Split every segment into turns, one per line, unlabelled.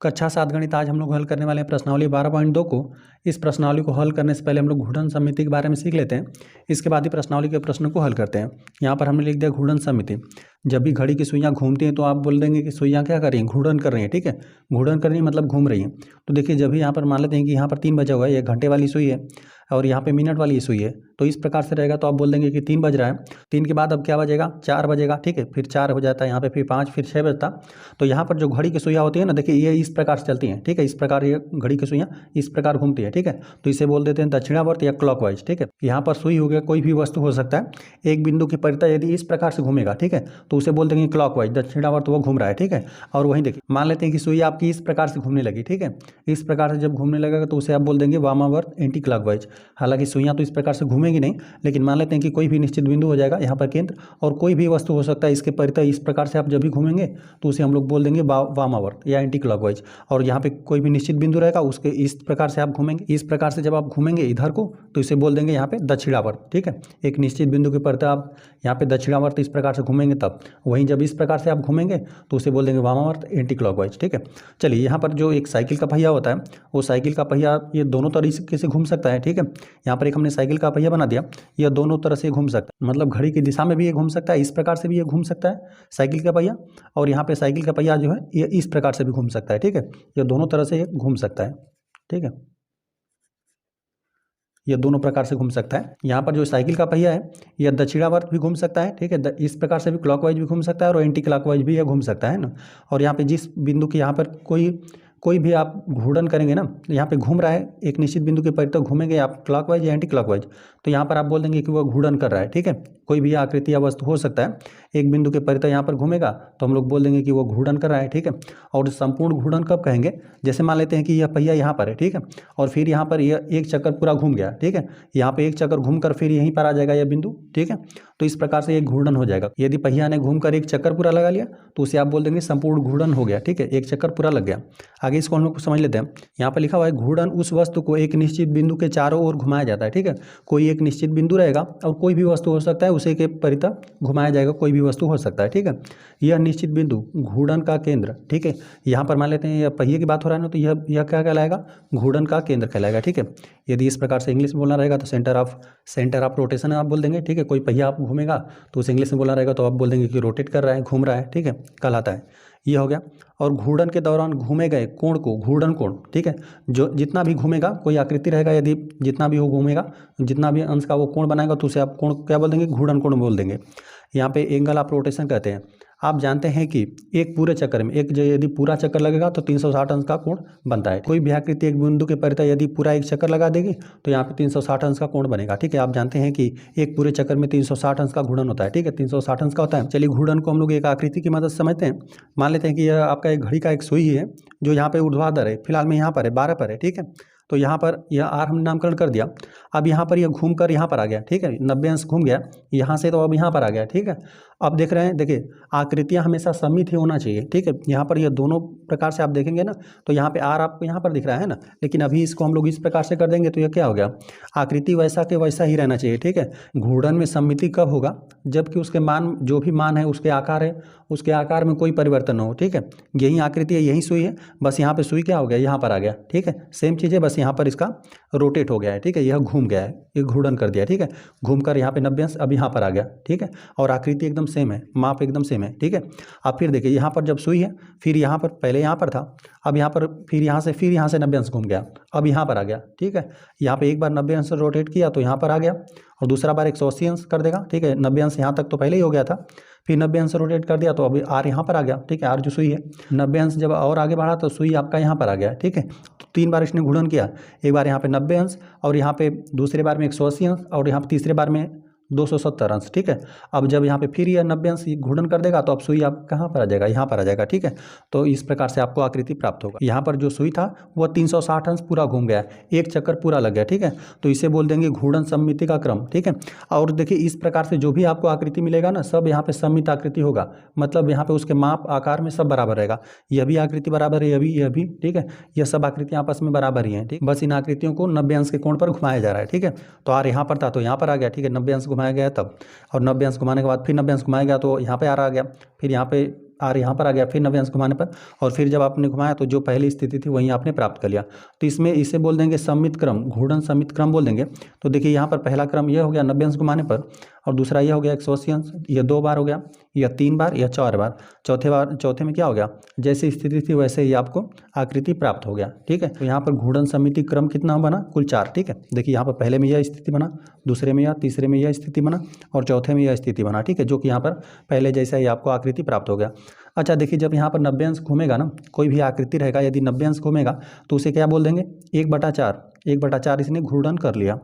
कक्षा 7 गणित आज हम लोग हल करने वाले हैं प्रश्नावली 12.2 को। इस प्रश्नावली को हल करने से पहले हम लोग घूर्णन समिति के बारे में सीख लेते हैं, इसके बाद ही प्रश्नावली के प्रश्न को हल करते हैं। यहाँ पर हमने लिख दिया घूर्णन समिति। जब भी घड़ी की सुइयाँ घूमती हैं तो आप बोल देंगे कि सुइयाँ क्या कर रही हैं, घूर्णन कर रही हैं। ठीक है, घूर्णन कर रही हैं मतलब घूम रही हैं। तो देखिए जब भी यहाँ पर मान लेते हैं कि यहाँ पर 3 बजा हुआ है, ये घंटे वाली सुई है और यहाँ पे मिनट वाली सुई है, तो इस प्रकार से रहेगा। तो आप बोल देंगे कि 3 बज रहा है, 3 के बाद अब क्या बजेगा, 4 बजेगा। ठीक है, फिर 4 हो जाता है, यहाँ पे फिर 5, फिर 6 बजता। तो यहाँ पर जो घड़ी की सुइयाँ होती है ना, देखिए ये इस प्रकार से चलती हैं। ठीक है, इस प्रकार ये घड़ी की सुइयाँ इस प्रकार घूमती है। ठीक है, तो इसे बोल देते हैं दक्षिणावर्त या क्लॉकवाइज। ठीक है, यहाँ पर सुई हो गया, कोई भी वस्तु हो सकता है, एक बिंदु की परिधि यदि इस प्रकार से घूमेगा, ठीक है, तो उसे बोल देंगे क्लॉकवाइज, दक्षिणावर्त वो घूम रहा है। ठीक है, और वहीं देखिए मान लेते हैं कि सुई आपकी इस प्रकार से घूमने लगी। ठीक है, इस प्रकार से जब घूमने लगेगा तो उसे आप बोल देंगे वामावर्त एंटी क्लॉकवाइज। हालांकि सुइयाँ तो इस प्रकार से घूमेंगी नहीं, लेकिन मान लेते हैं कि कोई भी निश्चित बिंदु हो जाएगा यहाँ पर केंद्र, और कोई भी वस्तु हो सकता है इसके परिधि इस प्रकार से आप जब भी घूमेंगे तो उसे हम लोग बोल देंगे वामावर्त या एंटी क्लॉकवाइज। और यहाँ पे कोई भी निश्चित बिंदु रहेगा उसके इस प्रकार से आप घूमेंगे, इस प्रकार से जब आप घूमेंगे इधर को तो इसे बोल देंगे यहाँ पे दक्षिणावर्त। ठीक है, एक निश्चित बिंदु के परिधि आप यहाँ पे दक्षिणावर्त इस प्रकार से घूमेंगे तब, वहीं जब इस प्रकार से आप घूमेंगे तो उसे बोल देंगे वामावर्त एंटी क्लॉकवाइज। ठीक है, चलिए यहाँ पर जो एक साइकिल का पहिया होता है, वो साइकिल का पहिया ये दोनों तरीके से घूम सकता है। ठीक है, यहाँ पर एक हमने साइकिल का पहिया बना दिया, यह दोनों तरह से घूम सकता है, मतलब घड़ी की दिशा में भी ये घूम सकता है, इस प्रकार से भी ये घूम सकता है साइकिल का पहिया, और यहाँ पे साइकिल का पहिया जो है ये इस प्रकार से भी घूम सकता है। ठीक है, ये दोनों तरह से ये घूम सकता है। ठीक है, यह दोनों प्रकार से घूम सकता है। यहाँ पर जो साइकिल का पहिया है यह दक्षिणावर्त भी घूम सकता है। ठीक है, इस प्रकार से भी क्लॉकवाइज भी घूम सकता है और एंटी क्लॉकवाइज भी यह घूम सकता है ना। और यहाँ पे जिस बिंदु की यहाँ पर कोई भी आप घूर्णन करेंगे ना, यहाँ पे घूम रहा है एक निश्चित बिंदु के परिधि घूमेंगे आप क्लॉकवाइज या एंटी क्लॉकवाइज, तो यहाँ पर आप बोल देंगे कि वह घूर्णन कर रहा है। ठीक है, कोई भी आकृति या वस्तु हो सकता है, एक बिंदु के परिधि यहाँ पर घूमेगा तो हम लोग बोल देंगे कि वो घूर्णन कर रहा है। ठीक है, और संपूर्ण घूर्णन कब कहेंगे, जैसे मान लेते हैं कि यह पहिया यहाँ पर है। ठीक है, और फिर यहाँ पर यह एक चक्कर पूरा घूम गया। ठीक है, यहाँ पे एक चक्कर घूमकर फिर यहीं पर आ जाएगा यह बिंदु। ठीक है, तो इस प्रकार से एक घूर्णन हो जाएगा। यदि पहिया ने घूमकर एक चक्कर पूरा लगा लिया तो उसे आप बोल देंगे संपूर्ण घूर्णन हो गया। ठीक है, एक चक्कर पूरा लग गया। आगे इसको हम लोग समझ लेते हैं। यहाँ पर लिखा हुआ है घूर्णन उस वस्तु को एक निश्चित बिंदु के चारों ओर घुमाया जाता है। ठीक है, कोई एक निश्चित बिंदु रहेगा और कोई भी वस्तु हो सकता है, उसे के परिधि घुमाया जाएगा, कोई भी वस्तु हो सकता है। ठीक है, यह निश्चित बिंदु घूर्णन का केंद्र। ठीक है, यहाँ पर मान लेते हैं यह पहिए की बात हो रहा है ना, तो यह क्या कहलाएगा, घूर्णन का केंद्र कहलाएगा। ठीक है, यदि इस प्रकार से इंग्लिश में बोलना रहेगा तो सेंटर ऑफ रोटेशन आप बोल देंगे। ठीक है, कोई पहिया आप घूमेगा तो उसे इंग्लिश में बोलना रहेगा तो आप बोल देंगे कि रोटेट कर रहा है, घूम रहा है। ठीक है, कहलाता है, ये हो गया। और घूर्णन के दौरान घूमे गए कोण को घूर्णन कोण। ठीक है, जो जितना भी घूमेगा, कोई आकृति रहेगा, यदि जितना भी वो घूमेगा, जितना भी अंश का वो कोण बनाएगा तो उसे आप कोण क्या बोल देंगे, घूर्णन कोण बोल देंगे। यहाँ पे एंगल ऑफ रोटेशन कहते हैं। आप जानते हैं कि एक पूरे चक्कर में यदि पूरा चक्कर लगेगा तो 360 अंश का कोण बनता है। कोई भी आकृति एक बिंदु के परिधि यदि पूरा एक चक्कर लगा देगी तो यहाँ पे 360 अंश का कोण बनेगा। ठीक है, आप जानते हैं कि एक पूरे चक्कर में 360 अंश का घूर्णन होता है। ठीक है, 360 अंश का होता है। चलिए घूर्णन को हम लोग एक आकृति की मदद से समझते हैं। मान लेते हैं कि यह आपका एक घड़ी का एक सुई है जो यहाँ पे ऊर्ध्वाधर है, फिलहाल में यहाँ पर है 12 पर है। ठीक है, तो यहाँ पर यह आर हमने नामकरण कर दिया। अब यहाँ पर यह घूम कर यहाँ पर आ गया। ठीक है, 90 अंश घूम गया यहाँ से, तो अब यहाँ पर आ गया। ठीक है, अब देख रहे हैं, देखिए आकृतियाँ हमेशा सममित ही होना चाहिए। ठीक है, यहाँ पर यह दोनों प्रकार से आप देखेंगे ना, तो यहाँ पे आर आपको यहाँ पर दिख रहा है ना, लेकिन अभी इसको हम लोग इस प्रकार से कर देंगे तो यह क्या हो गया, आकृति वैसा के वैसा ही रहना चाहिए। ठीक है, घूर्णन में सममिति कब होगा, जबकि उसके मान जो भी मान है उसके आकार है, उसके आकार में कोई परिवर्तन न हो। ठीक है, यही आकृति है, यही सुई है, बस यहाँ पे सुई क्या हो गया, यहाँ पर आ गया। ठीक है, सेम चीज़ है, बस यहाँ पर इसका रोटेट हो गया है। ठीक है, यह घूम गया है, ये घूर्णन कर दिया। ठीक है, घूमकर यहाँ पे 90 अंश अब यहाँ पर आ गया। ठीक है, और आकृति एकदम सेम है, माप एकदम सेम है। ठीक है, अब फिर देखिए यहाँ पर जब सुई है, फिर यहाँ पर पहले यहाँ पर था, अब यहाँ पर फिर यहाँ से 90 अंश घूम गया, अब यहाँ पर आ गया। ठीक है, यहाँ पे एक बार 90 अंश रोटेट किया तो यहाँ पर आ गया, और दूसरा बार 180 अंश कर देगा। ठीक है, 90 अंश यहाँ तक तो पहले ही हो गया था, फिर 90 अंश रोटेट कर दिया तो अभी आर यहाँ पर आ गया। ठीक है, आर जो सुई है 90 अंश जब और आगे बढ़ा तो सुई आपका यहाँ पर आ गया। ठीक है, तो 3 बार इसने घूर्णन किया, एक बार यहाँ पे 90 अंश, और यहाँ पे दूसरे बार में 180 अंश, और यहाँ पे तीसरे बार में 270 अंश। ठीक है, अब जब यहाँ पे फिर यह 90 अंश घूर्णन कर देगा तो अब सुई आप कहाँ पर आ जाएगा, यहाँ पर आ जाएगा। ठीक है, तो इस प्रकार से आपको आकृति प्राप्त होगा। यहाँ पर जो सुई था वह 360 अंश पूरा घूम गया, एक चक्कर पूरा लग गया। ठीक है, तो इसे बोल देंगे घूर्णन सममिति का क्रम। ठीक है, और देखिए इस प्रकार से जो भी आपको आकृति मिलेगा ना, सब यहाँ पे सममित आकृति होगा, मतलब यहाँ पे उसके माप आकार में सब बराबर रहेगा। यह भी आकृति बराबर है, यह भी। ठीक है, यह सब आकृतियाँ आपस में बराबर ही हैं। ठीक, बस इन आकृतियों को 90 अंश के कोण पर घुमाया जा रहा है। ठीक है, तो आर यहाँ पर था तो यहाँ पर आ गया। ठीक है, 90 अंश घुमाया गया तब, और 90 अंश घुमाने के बाद फिर 90 अंश घुमाया गया तो यहाँ पे आ गया, फिर यहाँ पे आर यहाँ पर आ गया, फिर 90 अंश घुमाने पर, और फिर जब आपने घुमाया तो जो पहली स्थिति थी वहीं आपने प्राप्त कर लिया। तो इसमें इसे बोल देंगे सममित क्रम, घूर्णन सममित क्रम बोल देंगे। तो देखिए यहाँ पर पहला क्रम यह हो गया 90 अंश घुमाने पर, और दूसरा यह हो गया 180 अंश, यह 2 बार हो गया, या 3 बार, या 4 बार। चौथे में क्या हो गया, जैसी स्थिति थी वैसे ही आपको आकृति प्राप्त हो गया। ठीक है, तो यहाँ पर घूर्णन समिति क्रम कितना बना, कुल 4। ठीक है, देखिए यहाँ पर पहले में यह स्थिति बना, दूसरे में यह, तीसरे में यह स्थिति बना, और चौथे में यह स्थिति बना। ठीक है, जो कि यहाँ पर पहले जैसा ही आपको आकृति प्राप्त हो गया। अच्छा देखिए, जब यहाँ पर 90 अंश घूमेगा ना, कोई भी आकृति रहेगा, यदि 90 अंश घूमेगा तो उसे क्या बोल देंगे, 1/4 इसने घूर्णन कर लिया।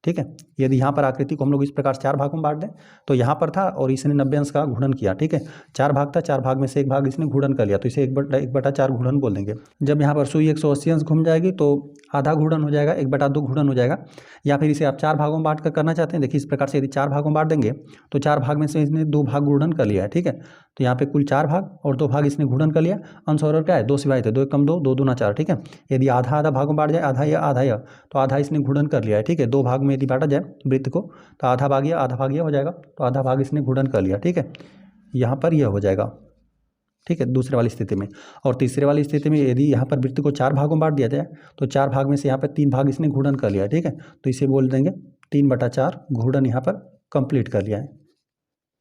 ठीक है, यदि यहाँ पर आकृति को हम लोग इस प्रकार 4 भागों में बांट दें, तो यहाँ पर था और इसने 90 अंश का घूर्णन किया। ठीक है, 4 भाग था, 4 भाग में से 1 भाग इसने घूर्णन कर लिया, तो इसे 1/4 घूर्णन बोल देंगे। जब यहाँ पर सुई 180 अंश घूम जाएगी तो आधा घूर्णन हो जाएगा, 1/2 घूर्णन हो जाएगा। या फिर इसे आप 4 भागों में बांट कर करना चाहते हैं, देखिए इस प्रकार से यदि 4 भागों में बांट देंगे तो 4 भाग में से इसने 2 भाग घूर्णन कर लिया है। ठीक है, तो यहाँ पे कुल 4 भाग और 2 भाग इसने घूर्णन कर लिया। अंश और क्या है, 2 सिवाय थे, 2 कम 2, 2 दूना 4। ठीक है, यदि आधा भागों में बांट जाए, आधा या तो आधा इसने घूर्णन कर लिया है। ठीक है, 2 भाग में यदि बांटा जाए वृत्त को तो आधा भाग यह हो जाएगा, तो आधा भाग इसने घूर्णन कर लिया। ठीक है, यहाँ पर यह हो जाएगा। ठीक है, दूसरे वाली स्थिति में। और तीसरे वाली स्थिति में यदि यहाँ पर वृत्त को 4 भागों में बांट दिया जाए तो 4 भाग में से यहाँ पर 3 भाग इसने घूर्णन कर लिया है। ठीक है, तो इसे बोल देंगे 3/4 घूर्णन यहाँ पर कंप्लीट कर लिया है।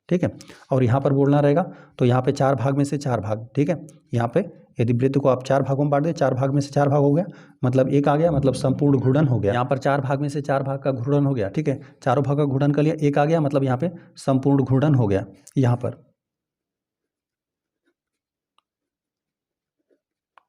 ठीक है, और यहाँ पर बोलना रहेगा तो यहाँ पे 4 भाग में से 4 भाग। ठीक है, यहाँ पे यदि वृत्त को आप 4 भागों में बांट दें, 4 भाग में से 4 भाग हो गया, मतलब 1 आ गया, मतलब संपूर्ण घूर्णन हो गया। यहाँ पर 4 भाग में से 4 भाग का घूर्णन हो गया। ठीक है, चारों भाग का घूर्णन कर लिया, 1 आ गया, मतलब यहाँ पे संपूर्ण घूर्णन हो गया यहाँ पर।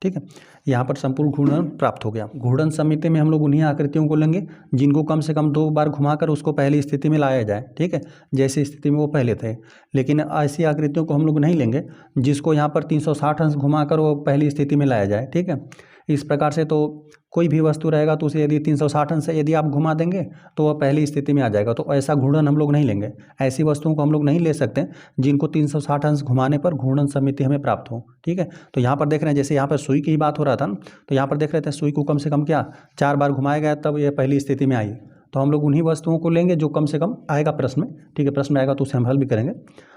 ठीक है, यहाँ पर संपूर्ण घूर्णन प्राप्त हो गया। घूर्णन समिति में हम लोग उन्हीं आकृतियों को लेंगे जिनको कम से कम 2 बार घुमाकर उसको पहली स्थिति में लाया जाए। ठीक है, जैसी स्थिति में वो पहले थे। लेकिन ऐसी आकृतियों को हम लोग नहीं लेंगे जिसको यहाँ पर 360 अंश घुमाकर वो पहली स्थिति में लाया जाए। ठीक है, इस प्रकार से तो कोई भी वस्तु रहेगा तो उसे यदि 360 अंश से यदि आप घुमा देंगे तो वह पहली स्थिति में आ जाएगा। तो ऐसा घूर्णन हम लोग नहीं लेंगे, ऐसी वस्तुओं को हम लोग नहीं ले सकते जिनको 360 अंश घुमाने पर घूर्णन समिति हमें प्राप्त हो। ठीक है, तो यहाँ पर देख रहे हैं, जैसे यहाँ पर सुई की ही बात हो रहा था ना, तो यहाँ पर देख रहे थे सुई को कम से कम क्या 4 बार घुमाया गया तब यह पहली स्थिति में आई। तो हम लोग उन्हीं वस्तुओं को लेंगे जो कम से कम आएगा प्रश्न में। ठीक है, प्रश्न में आएगा तो उसे हम हल भी करेंगे।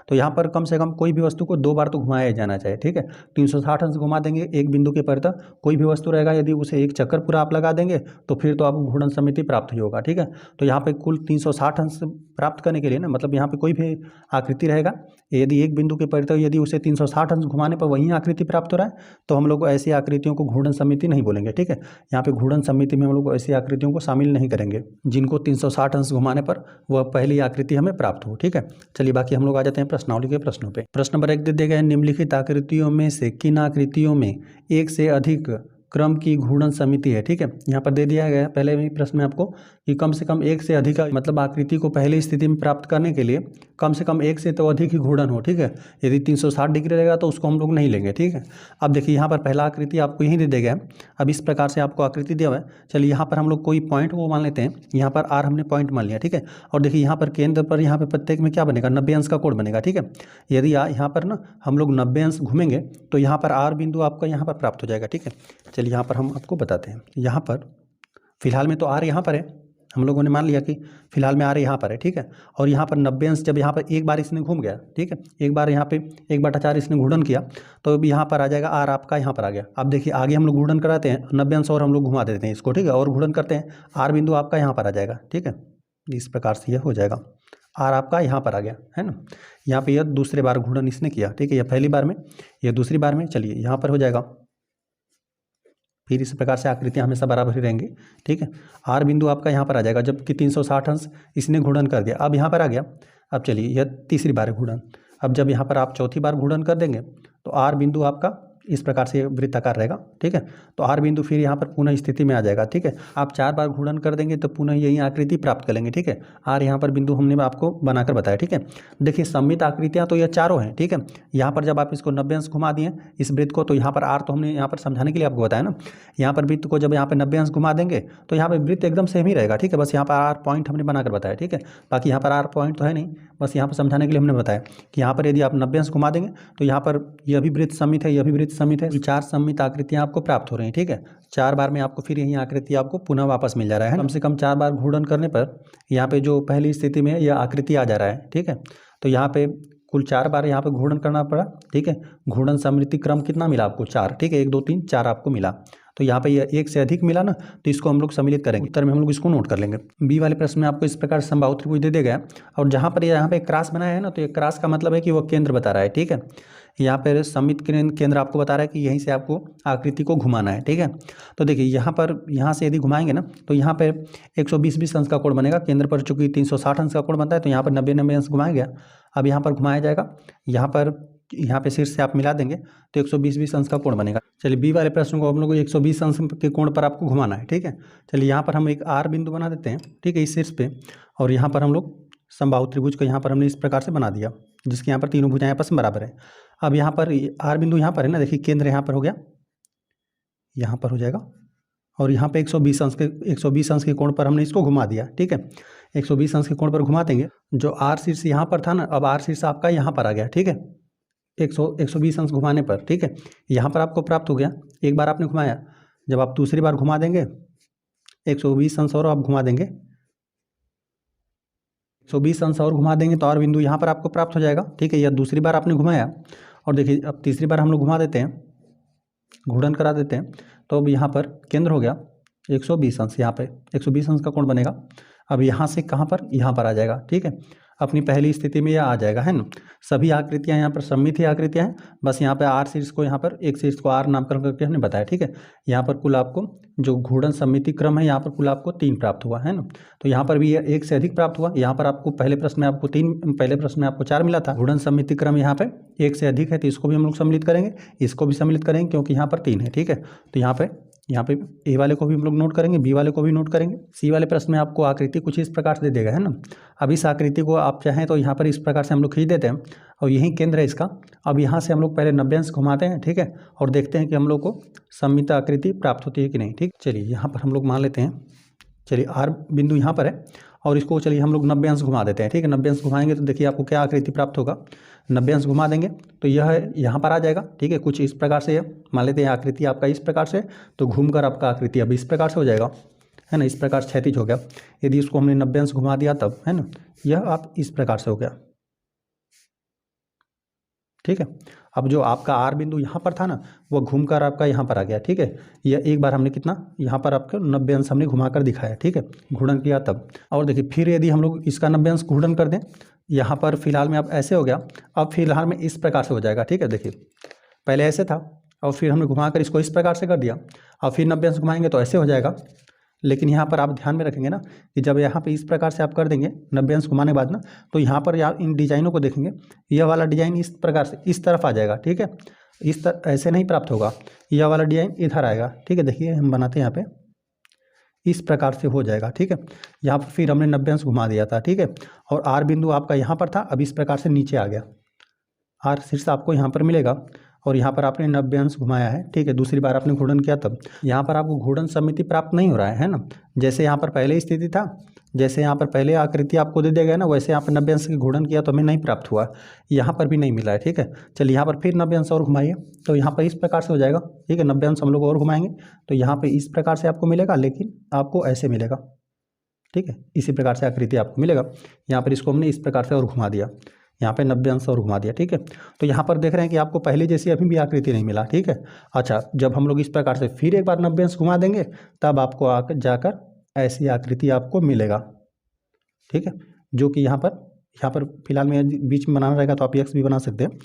तो यहाँ पर कम से कम कोई भी वस्तु को 2 बार तो घुमाया जाना चाहिए। ठीक है, 360 अंश घुमा देंगे एक बिंदु के परितः, कोई भी वस्तु रहेगा यदि उसे एक चक्कर पूरा आप लगा देंगे तो फिर तो आपको घूर्णन समिति प्राप्त ही होगा। ठीक है, तो यहाँ पे कुल 360 अंश प्राप्त करने के लिए ना, मतलब यहाँ पे कोई भी आकृति रहेगा, यदि एक बिंदु के परितः यदि उसे 360 अंश घुमाने पर वही आकृति प्राप्त हो रहा है तो हम लोग ऐसी आकृतियों को घूर्णन समिति नहीं बोलेंगे। ठीक है, यहाँ पे घूर्णन समिति में हम लोग ऐसी आकृतियों को शामिल नहीं करेंगे जिनको 360 अंश घुमाने पर वह पहली आकृति हमें प्राप्त हो। ठीक है, चलिए बाकी हम लोग आ जाते हैं प्रश्नावली के प्रश्नों पे। प्रश्न नंबर 1 दे दिया गया है, निम्नलिखित आकृतियों में से किन आकृतियों में एक से अधिक क्रम की घूर्णन समिति है। ठीक है, यहाँ पर दे दिया गया है पहले भी प्रश्न में आपको कि कम से कम एक से अधिक, मतलब आकृति को पहली स्थिति में प्राप्त करने के लिए कम से कम एक से तो अधिक ही घूर्णन हो। ठीक है, यदि 360 डिग्री रहेगा तो उसको हम लोग नहीं लेंगे। ठीक है, अब देखिए यहाँ पर पहला आकृति आपको यहीं दे दिया गया है। अब इस प्रकार से आपको आकृति दिया हुआ है। चलिए यहाँ पर हम लोग कोई पॉइंट वो मान लेते हैं, यहाँ पर आर हमने पॉइंट मान लिया। ठीक है, और देखिए यहाँ पर केंद्र पर यहाँ पर प्रत्येक में क्या बनेगा, 90 अंश का कोण बनेगा। ठीक है, यदि यहाँ पर ना हम लोग 90 अंश घूमेंगे तो यहाँ पर आर बिंदु आपका यहाँ पर प्राप्त हो जाएगा। ठीक है, चलिए यहाँ पर हम आपको बताते हैं। यहाँ पर फिलहाल में तो आर यहाँ पर है, हम लोगों ने मान लिया कि फिलहाल में आर यहाँ पर है। ठीक है, और यहाँ पर 90 अंश जब यहाँ पर एक बार इसने घूम गया, ठीक है, एक बार यहाँ पे 1/4 इसने घूर्णन किया तो अब यहाँ पर आ जाएगा आर आपका यहाँ पर आ गया। अब देखिए आगे हम लोग घूर्णन कराते हैं 90 अंश और हम लोग घुमा देते हैं इसको। ठीक है, और घूर्णन करते हैं, आर बिंदु आपका यहाँ पर आ जाएगा। ठीक है, इस प्रकार से यह हो जाएगा, आर आपका यहाँ पर आ गया है ना। यहाँ पे यह दूसरे बार घूर्णन इसने किया। ठीक है, यह पहली बार में, यह दूसरी बार में। चलिए यहाँ पर हो जाएगा, फिर इस प्रकार से आकृतियाँ हमेशा बराबर ही रहेंगी। ठीक है, आर बिंदु आपका यहाँ पर आ जाएगा जबकि 360 अंश इसने घूर्णन कर दिया, अब यहाँ पर आ गया। अब चलिए यह तीसरी बार है घूर्णन। अब जब यहाँ पर आप चौथी बार घूर्णन कर देंगे तो आर बिंदु आपका इस प्रकार से वृत्ताकार रहेगा। ठीक है, तो आर बिंदु फिर यहाँ पर पुनः स्थिति में आ जाएगा। ठीक है, आप 4 बार घूर्णन कर देंगे तो पुनः यही आकृति प्राप्त कर लेंगे। ठीक है, आर यहाँ पर बिंदु हमने आपको बनाकर बताया। ठीक है, देखिए सममित आकृतियाँ तो यह चारों हैं। ठीक है, यहाँ पर जब आप इसको 90 अंश घुमा दिए इस वृत्त को, तो यहाँ पर आर तो हमने यहाँ पर समझाने के लिए आपको बताया ना। यहाँ पर वृत्त को जब यहाँ पर 90 अंश घुमा देंगे तो यहाँ पर वृत्त एकदम सेम ही रहेगा। ठीक है, बस यहाँ पर आर पॉइंट हमने बनाकर बताया। ठीक है, बाकी यहाँ पर आर पॉइंट तो है नहीं, बस यहाँ पर समझाने के लिए हमने बताया कि यहाँ पर यदि आप 90 अंश घुमा देंगे तो यहाँ पर यह भी वृत्त सममित है, यह भी वृत्त सममित है। 4 सममित आकृतियाँ आपको प्राप्त हो रही हैं। ठीक है, 4 बार में आपको फिर यही आकृति आपको पुनः वापस मिल जा रहा है। कम से कम 4 बार घूर्णन करने पर यहाँ पे जो पहली स्थिति में यह आकृति आ जा रहा है। ठीक है, तो यहाँ पे कुल 4 बार यहाँ पे घूर्णन करना पड़ा, ठीक है। घूर्णन सममिति क्रम कितना मिला आपको? 4, ठीक है। 1 2 3 4 आपको मिला। तो यहाँ पे ये 1 से अधिक मिला ना, तो इसको हम लोग सम्मिलित करेंगे। उत्तर में हम लोग इसको नोट कर लेंगे। बी वाले प्रश्न में आपको इस प्रकार समबाहु त्रिभुज दे दिया गया और जहाँ पर यहाँ पे क्रॉस बनाया है ना, तो ये क्रॉस का मतलब है कि वो केंद्र बता रहा है, ठीक है। यहाँ पर सममित केंद्र आपको बता रहा है कि यहीं से आपको आकृति को घुमाना है, ठीक है। तो देखिए यहाँ पर, यहाँ से यदि घुमाएंगे ना, तो यहाँ पर 120 अंश का कोण बनेगा। केंद्र पर चूंकि 360 अंश का कोण बनता है, तो यहाँ पर 90 अंश घुमाया गया। अब यहाँ पर घुमाया जाएगा, यहाँ पे शीर्ष से आप मिला देंगे तो 120 अंश का कोण बनेगा। चलिए बी वाले प्रश्न को हम लोग 120 अंश के कोण पर आपको घुमाना है, ठीक है। चलिए यहाँ पर हम एक आर बिंदु बना देते हैं, ठीक है, इस शीर्ष पे। और यहाँ पर हम लोग समबाहु त्रिभुज को यहाँ पर हमने इस प्रकार से बना दिया, जिसके यहाँ पर तीनों भुजाएं आपस में बराबर है। अब यहाँ पर आर बिंदु यहाँ पर है ना, देखिए केंद्र यहाँ पर हो गया, यहाँ पर हो जाएगा। और यहाँ पे 120 अंश के कोण पर हमने इसको घुमा दिया, ठीक है। 120 अंश के कोण पर घुमा देंगे। जो आर शीर्ष यहाँ पर था ना, अब आर शीर्ष आपका यहाँ पर आ गया, ठीक है। 120 अंश घुमाने पर, ठीक है, यहाँ पर आपको प्राप्त हो गया। एक बार आपने घुमाया, जब आप दूसरी बार घुमा देंगे 120 अंश और आप घुमा देंगे 120 अंश और घुमा देंगे तो और बिंदु यहाँ पर आपको प्राप्त हो जाएगा, ठीक है। या दूसरी बार आपने घुमाया और देखिए अब तीसरी बार हम लोग घुमा देते हैं, घूर्णन करा देते हैं, तो अब यहाँ पर केंद्र हो गया 120 अंश। यहाँ पे 120 अंश का कोण बनेगा। अब यहाँ से कहाँ पर? यहाँ पर आ जाएगा, ठीक है। अपनी पहली स्थिति में यह आ जाएगा, है ना। सभी आकृतियाँ यहाँ पर सममित ही आकृतियाँ हैं, बस यहाँ पे आर शीर्ष को, यहाँ पर एक शीर्ष को आर नामकरण करके हमने बताया, ठीक है। यहाँ पर कुल आपको जो घूर्णन सममिति क्रम है, यहाँ पर कुल आपको 3 प्राप्त हुआ, है ना। तो यहाँ पर भी 1 से अधिक प्राप्त हुआ। यहाँ पर आपको पहले प्रश्न में आपको 3, पहले प्रश्न में आपको 4 मिला था। घूर्णन सममिति क्रम यहाँ पे 1 से अधिक है, तो इसको भी हम लोग सम्मिलित करेंगे, इसको भी सम्मिलित करेंगे, क्योंकि यहाँ पर 3 है, ठीक है। तो यहाँ पे ए वाले को भी हम लोग नोट करेंगे, बी वाले को भी नोट करेंगे। सी वाले प्रश्न में आपको आकृति कुछ इस प्रकार से दे देगा, है ना। अब इस आकृति को आप चाहें तो यहाँ पर इस प्रकार से हम लोग खींच देते हैं और यही केंद्र है इसका। अब यहाँ से हम लोग पहले 90 अंश घुमाते हैं, ठीक है, और देखते हैं कि हम लोग को सममित आकृति प्राप्त होती है कि नहीं, ठीक। चलिए यहाँ पर हम लोग मान लेते हैं, चलिए आर बिंदु यहाँ पर है और इसको चलिए हम लोग 90 अंश घुमा देते हैं, ठीक है। 90 अंश घुमाएंगे तो देखिए आपको क्या आकृति प्राप्त होगा। 90 अंश घुमा देंगे तो यह यहाँ पर आ जाएगा, ठीक है। कुछ इस प्रकार से मान लेते हैं आकृति आपका इस प्रकार से, तो घूमकर आपका आकृति अब इस प्रकार से हो जाएगा, है ना। इस प्रकार से क्षैतिज हो गया। यदि इसको हमने 90 अंश घुमा दिया तब, है ना, यह आप इस प्रकार से हो गया, ठीक है। अब जो आपका आर बिंदु यहाँ पर था ना, वो घूमकर आपका यहाँ पर आ गया, ठीक है। यह एक बार हमने कितना यहाँ पर आपको 90 अंश हमने घुमाकर दिखाया, ठीक है, घूर्णन किया तब। और देखिए फिर यदि हम लोग इसका 90 अंश घूर्णन कर दें, यहाँ पर फिलहाल में अब ऐसे हो गया, अब फिलहाल में इस प्रकार से हो जाएगा, ठीक है। देखिए पहले ऐसे था और फिर हमने घुमाकर इसको इस प्रकार से कर दिया, और फिर 90 अंश घुमाएंगे तो ऐसे हो जाएगा। लेकिन यहाँ पर आप ध्यान में रखेंगे ना कि जब यहाँ पे इस प्रकार से आप कर देंगे 90 अंश घुमाने के बाद ना, तो यहाँ पर आप इन डिजाइनों को देखेंगे, यह वाला डिजाइन इस प्रकार से इस तरफ आ जाएगा, ठीक है। इस तरह ऐसे नहीं प्राप्त होगा, यह वाला डिजाइन इधर आएगा, ठीक है। देखिए हम बनाते हैं यहाँ पे, इस प्रकार से हो जाएगा, ठीक है। यहाँ पर फिर हमने 90 अंश घुमा दिया था, ठीक है। और आर बिंदु आपका यहाँ पर था, अब इस प्रकार से नीचे आ गया। आर शीर्ष आपको यहाँ पर मिलेगा और यहाँ पर आपने 90 अंश घुमाया है, ठीक है। दूसरी बार आपने घूर्णन किया तब यहाँ पर आपको घूर्णन सममिति प्राप्त नहीं हो रहा है ना। जैसे यहाँ पर पहले स्थिति था, जैसे यहाँ पर पहले आकृति आपको दे दिया गया ना, वैसे यहाँ पर 90 अंश की घूर्णन किया तो हमें नहीं प्राप्त हुआ, यहाँ पर भी नहीं मिला है, ठीक है। चलिए यहाँ पर फिर 90 अंश और घुमाइए तो यहाँ पर इस प्रकार से हो जाएगा, ठीक है। 90 अंश हम लोग और घुमाएंगे तो यहाँ पर इस प्रकार से आपको मिलेगा, लेकिन आपको ऐसे मिलेगा, ठीक है। इसी प्रकार से आकृति आपको मिलेगा। यहाँ पर इसको हमने इस प्रकार से और घुमा दिया, यहाँ पे 90 अंश और घुमा दिया, ठीक है। तो यहाँ पर देख रहे हैं कि आपको पहले जैसी अभी भी आकृति नहीं मिला, ठीक है। अच्छा, जब हम लोग इस प्रकार से फिर एक बार 90 अंश घुमा देंगे तब आपको आकर जाकर ऐसी आकृति आपको मिलेगा, ठीक है। जो कि यहाँ पर फिलहाल में बीच में बनाना रहेगा तो आप यक्स भी बना सकते हैं,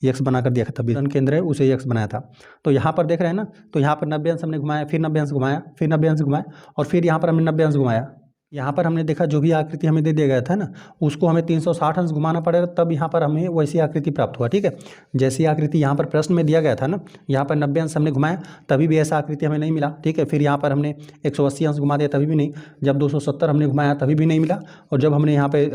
यक्स बनाकर दिया था, वितरण केंद्र है उसे यक्स बनाया था। तो यहाँ पर देख रहे हैं ना, तो यहाँ पर 90 अंश हमने घुमाया, फिर 90 अंश घुमाया, फिर 90 अंश घुमाया और फिर यहाँ पर हमने 90 अंश घुमाया। यहाँ पर हमने देखा जो भी आकृति हमें दे दिया गया था ना, उसको हमें 360 अंश घुमाना पड़ेगा, तब यहाँ पर हमें वैसी आकृति प्राप्त हुआ, ठीक है। जैसी आकृति यहाँ पर प्रश्न में दिया गया था ना, यहाँ पर 90 अंश हमने घुमाया तभी भी ऐसा आकृति हमें नहीं मिला, ठीक है। फिर यहाँ पर हमने 180 अंश घुमा दिया तभी भी नहीं, जब 270 हमने घुमाया तभी भी नहीं मिला, और जब हमने यहाँ पे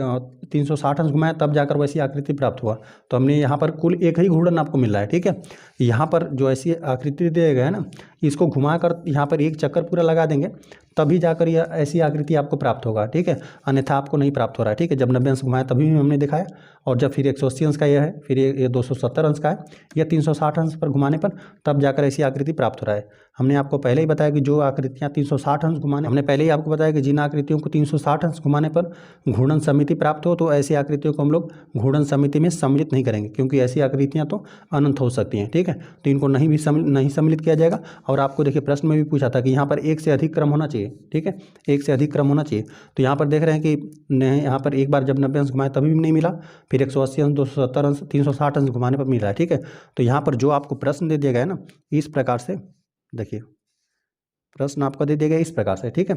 360 अंश घुमाया तब जाकर वैसी आकृति प्राप्त हुआ। तो हमने यहाँ पर कुल एक ही घूर्णन आपको मिल रहा है, ठीक है। यहाँ पर जो ऐसी आकृति दिया गया है ना, इसको घुमाकर यहाँ पर एक चक्कर पूरा लगा देंगे तभी जाकर यह ऐसी आकृति आपको प्राप्त होगा, ठीक है, अन्यथा आपको नहीं प्राप्त हो रहा है, ठीक है। जब 90 अंश घुमाया तभी भी हमने दिखाया, और जब फिर 180 अंश का यह है, फिर ये 270 अंश का है, या 360 अंश पर घुमाने पर तब जाकर ऐसी आकृति प्राप्त हो रहा है। हमने आपको पहले ही बताया कि जो आकृतियाँ 360 अंश घुमाने, हमने पहले ही आपको बताया कि जिन आकृतियों को 360 अंश घुमाने पर घूर्णन समिति प्राप्त हो, तो ऐसी आकृतियों को हम लोग घूर्णन समिति में सम्मिलित नहीं करेंगे, क्योंकि ऐसी आकृतियाँ तो अनंत हो सकती हैं, ठीक है। तो इनको नहीं सम्मिलित किया जाएगा। और आपको देखिए प्रश्न में भी पूछा था कि यहाँ पर एक से अधिक क्रम होना चाहिए, ठीक है, एक से अधिक क्रम होना चाहिए। तो यहाँ पर देख रहे हैं कि यहाँ पर एक बार जब 90 अंश घुमाए तभी भी नहीं मिला, फिर 180 अंश, 270 अंश, 360 अंश घुमाने पर मिल रहा है, ठीक है। तो यहाँ पर जो आपको प्रश्न दे दिया गया है ना, इस प्रकार से देखिए प्रश्न आपको दे दिया गया इस प्रकार से, ठीक है।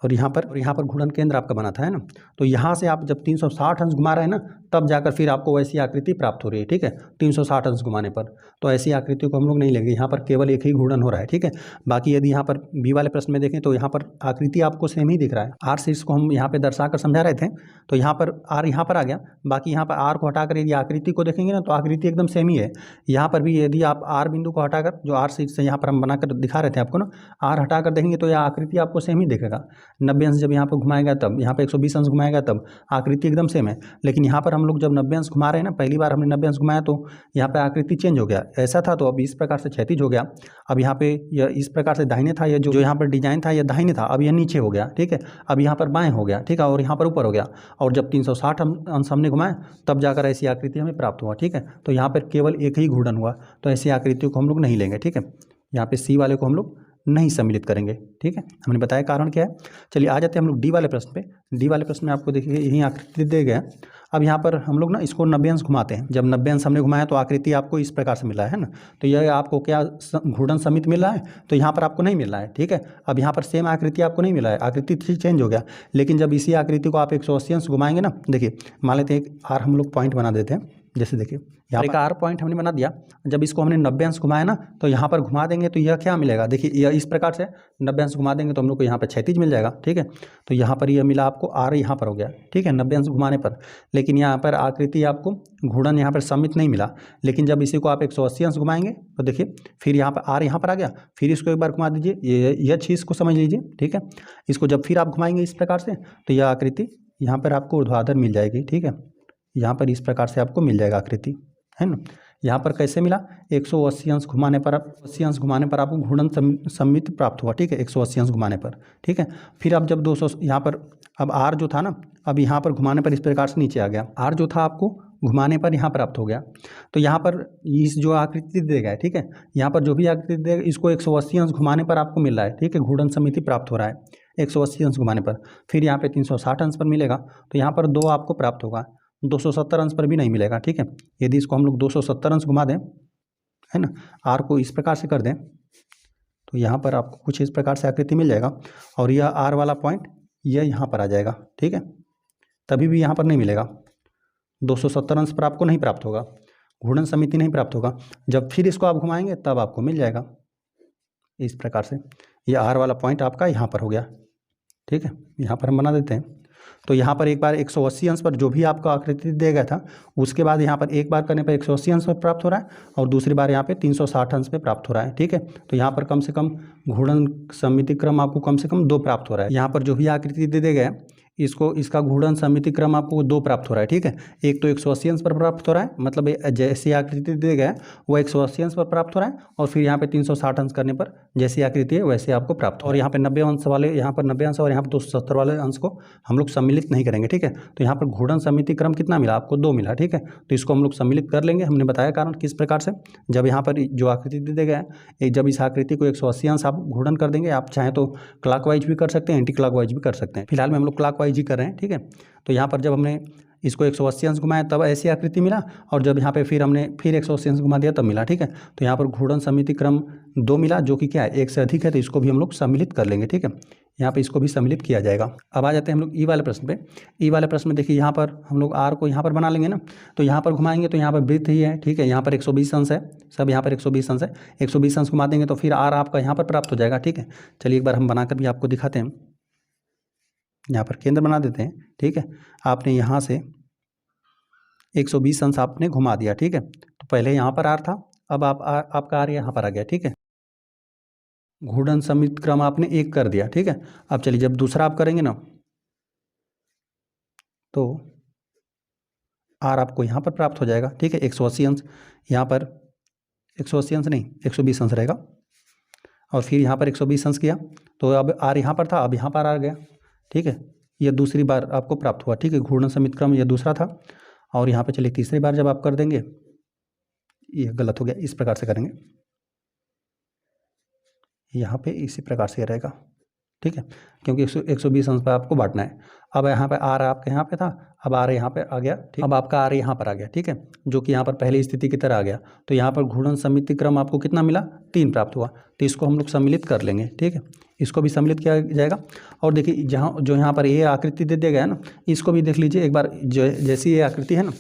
और यहाँ पर घूर्णन केंद्र आपका बना था, है ना। तो यहाँ से आप जब 360 अंश घुमा रहे हैं ना, तब जाकर फिर आपको वैसी आकृति प्राप्त हो रही है, ठीक है, 360 अंश घुमाने पर। तो ऐसी आकृति को हम लोग नहीं लेंगे, यहाँ पर केवल एक ही घूर्णन हो रहा है, ठीक है। बाकी यदि यहाँ पर बी वाले प्रश्न में देखें तो यहाँ पर आकृति आपको सेम ही दिख रहा है। आर शीर्ष को हम यहाँ पे दर्शा कर समझा रहे थे, तो यहाँ पर आर यहाँ पर आ गया, बाकी यहाँ पर आर को हटाकर यदि आकृति को देखेंगे ना, तो आकृति एकदम सेम ही है। यहाँ पर भी यदि आप आर बिंदु को हटाकर, जो आर शीर्ष से यहाँ पर हम बनाकर दिखा रहे थे आपको ना, आर हटाकर देखेंगे तो यह आकृति आपको सेम ही दिखेगा। 90 अंश जब यहाँ पर घुमाएगा तब, यहाँ पे 120 अंश घुमाएगा तब आकृति एकदम सेम है। लेकिन यहाँ पर हम लोग जब 90 अंश घुमा रहे हैं ना, पहली बार हमने 90 अंश घुमाया तो यहाँ पे आकृति चेंज हो गया, ऐसा था तो अब इस प्रकार से क्षैतिज हो गया। अब यहाँ पे यह इस प्रकार से दाहिने था, यह जो यहाँ पर डिजाइन था यह दाहिने था, अब यह नीचे हो गया, ठीक है। अब यहाँ पर बाएं हो गया, ठीक है, और यहाँ पर ऊपर हो गया। और जब 360 अंश हमने घुमाया तब जाकर ऐसी आकृति हमें प्राप्त हुआ, ठीक है। तो यहाँ पर केवल एक ही घूर्णन हुआ, तो ऐसी आकृतियों को हम लोग नहीं लेंगे, ठीक है। यहाँ पे सी वाले को हम लोग नहीं सम्मिलित करेंगे, ठीक है। हमने बताया कारण क्या है। चलिए आ जाते हैं हम लोग डी वाले प्रश्न पे। डी वाले प्रश्न में आपको देखिए यही आकृति दे गया। अब यहाँ पर हम लोग ना इसको 90 अंश घुमाते हैं। जब 90 अंश हमने घुमाया तो आकृति आपको इस प्रकार से मिला है ना। तो यह आपको क्या घूर्णन समित मिल रहा है, तो यहाँ पर आपको नहीं मिल रहा है, ठीक है। अब यहाँ पर सेम आकृति आपको नहीं मिला है, आकृति चेंज हो गया। लेकिन जब इसी आकृति को आप 180 अंश घुमाएंगे ना, देखिए मान लेते हैं एक आर हम लोग पॉइंट बना देते हैं, जैसे देखिए यहाँ एक आर पॉइंट हमने बना दिया। जब इसको हमने 90 अंश घुमाया ना, तो यहाँ पर घुमा देंगे तो यह क्या मिलेगा, देखिए यह इस प्रकार से 90 अंश घुमा देंगे तो हम लोग को यहाँ पर क्षैतिज मिल जाएगा, ठीक है। तो यहाँ पर यह मिला आपको आर, यहाँ पर हो गया, ठीक है, 90 अंश घुमाने पर। लेकिन यहाँ पर आकृति आपको घूर्णन यहाँ पर सम्मित नहीं मिला। लेकिन जब इसी को आप 180 अंश घुमाएंगे तो देखिए फिर यहाँ पर आर यहाँ पर आ गया, फिर इसको एक बार घुमा दीजिए, यह चीज़ को समझ लीजिए, ठीक है। इसको जब फिर आप घुमाएंगे इस प्रकार से तो यह आकृति यहाँ पर आपको ऊर्ध्वाधर मिल जाएगी, ठीक है। यहाँ पर इस प्रकार से आपको मिल जाएगा आकृति, है ना। यहाँ पर कैसे मिला, 180 अंश घुमाने पर, 80 अंश घुमाने पर आपको घूर्णन सम्मित प्राप्त हुआ, ठीक है, 180 अंश घुमाने पर, ठीक है। फिर अब जब 200 यहाँ पर, अब आर जो था ना, अब यहाँ पर घुमाने पर इस प्रकार से नीचे आ गया। आर जो था आपको घुमाने पर यहाँ प्राप्त हो गया। तो यहाँ पर इस जो आकृति देगा, ठीक है, यहाँ पर जो भी आकृति देगा इसको 180 अंश घुमाने पर आपको मिल रहा है, ठीक है, घूर्णन समिति प्राप्त हो रहा है 180 अंश घुमाने पर। फिर यहाँ पे 360 अंश पर मिलेगा, तो यहाँ पर 2 आपको प्राप्त होगा। 270 अंश पर भी नहीं मिलेगा, ठीक है। यदि इसको हम लोग 270 अंश घुमा दें, है ना, आर को इस प्रकार से कर दें, तो यहाँ पर आपको कुछ इस प्रकार से आकृति मिल जाएगा। और यह आर वाला पॉइंट यह यहाँ पर आ जाएगा, ठीक है। तभी भी यहाँ पर नहीं मिलेगा, 270 अंश पर आपको नहीं प्राप्त होगा, घूर्णन समिति नहीं प्राप्त होगा। जब फिर इसको आप घुमाएंगे तब आपको मिल जाएगा इस प्रकार से। यह आर वाला पॉइंट आपका यहाँ पर हो गया, ठीक है। यहाँ पर हम बना देते हैं। तो यहाँ पर एक बार 180 अंश पर जो भी आपको आकृति दिया गया था, उसके बाद यहाँ पर एक बार करने पर 180 अंश पर प्राप्त हो रहा है, और दूसरी बार यहाँ पे 360 अंश पे प्राप्त हो रहा है, ठीक है। तो यहाँ पर कम से कम घूर्णन समिति क्रम आपको कम से कम 2 प्राप्त हो रहा है। यहाँ पर जो भी आकृति दे दिया गया इसको, इसका घूर्णन समिति क्रम आपको 2 प्राप्त हो रहा है, ठीक है। एक तो 180 अंश पर प्राप्त हो रहा है, मतलब जैसी आकृति दिया गया है वो 180 अंश पर प्राप्त हो रहा है, और फिर यहाँ पे 360 अंश करने पर जैसी आकृति है वैसे आपको प्राप्त हो। और यहाँ पे 90 अंश वाले, यहाँ पर 90 अंश और यहाँ पर 270 वाले अंश को हम लोग सम्मिलित नहीं करेंगे, ठीक है। तो यहाँ पर घूर्णन समिति क्रम कितना मिला आपको, 2 मिला, ठीक है। तो इसको हम लोग सम्मिलित कर लेंगे। हमने बताया कारण किस प्रकार से, जब यहाँ पर जो आकृति दिया गया है, जब इस आकृति को 180 अंश आप घूर्णन कर देंगे, आप चाहें तो क्लॉकवाइज भी कर सकते हैं, एंटी क्लॉकवाइज भी कर सकते हैं। फिलहाल में हम लोग क्लॉकवाइज ही कर रहे हैं, ठीक है। तो यहाँ पर जब हमने इसको 180 अंश घुमाया तब ऐसी आकृति मिला, और जब यहाँ पे फिर हमने फिर 180 अंश घुमा दिया तब मिला, ठीक है। तो यहाँ पर घूर्णन समिति क्रम 2 मिला, जो कि क्या है, 1 से अधिक है, तो इसको भी हम लोग सम्मिलित कर लेंगे, ठीक है। यहाँ पे इसको भी सम्मिलित किया जाएगा। अब आ जाते हैं हम लोग ई वाले प्रश्न पे। ई वाले प्रश्न में देखिए यहाँ पर हम लोग आर को यहाँ पर बना लेंगे ना, तो यहाँ पर घुमाएंगे तो यहाँ पर वृत्त ही है, ठीक है। यहाँ पर 120 अंश है, सब यहाँ पर 120 अंश है, 120 अंश घुमा देंगे तो फिर आर आपका यहाँ पर प्राप्त हो जाएगा, ठीक है। चलिए एक बार हम बनाकर भी आपको दिखाते हैं। यहाँ पर केंद्र बना देते हैं, ठीक है। आपने यहाँ से 120 अंश आपने घुमा दिया, ठीक है। तो पहले यहाँ पर आर था, अब आपका आर यहाँ पर आ गया, ठीक है। घूर्णन सममित क्रम आपने एक कर दिया, ठीक है। अब चलिए जब दूसरा आप करेंगे ना तो आर आपको यहाँ पर प्राप्त हो जाएगा, ठीक है। 180 अंश, यहाँ पर 180 अंश नहीं 120 अंश रहेगा, और फिर यहाँ पर 120 अंश किया तो अब आर यहाँ पर था, अब यहाँ पर आ गया, ठीक है। यह दूसरी बार आपको प्राप्त हुआ, ठीक है। घूर्णन सममित क्रम यह दूसरा था, और यहाँ पर चलिए तीसरी बार जब आप कर देंगे, यह गलत हो गया, इस प्रकार से करेंगे, यहाँ पे इसी प्रकार से रहेगा, ठीक है, क्योंकि 120 अंश पर आपको बांटना है। अब यहाँ पे आर आपके यहाँ पे था, अब आर यहाँ पे आ गया, ठीक। अब आपका आर यहाँ पर आ गया, ठीक है, जो कि यहाँ पर पहली स्थिति की तरह आ गया। तो यहाँ पर घूर्णन सममिति क्रम आपको कितना मिला, 3 प्राप्त हुआ। तो इसको हम लोग सम्मिलित कर लेंगे, ठीक है, इसको भी सम्मिलित किया जाएगा। और देखिए जहाँ जो यहाँ पर ये आकृति दे दिया गया है ना, इसको भी देख लीजिए एक बार, जैसी ये आकृति है ना,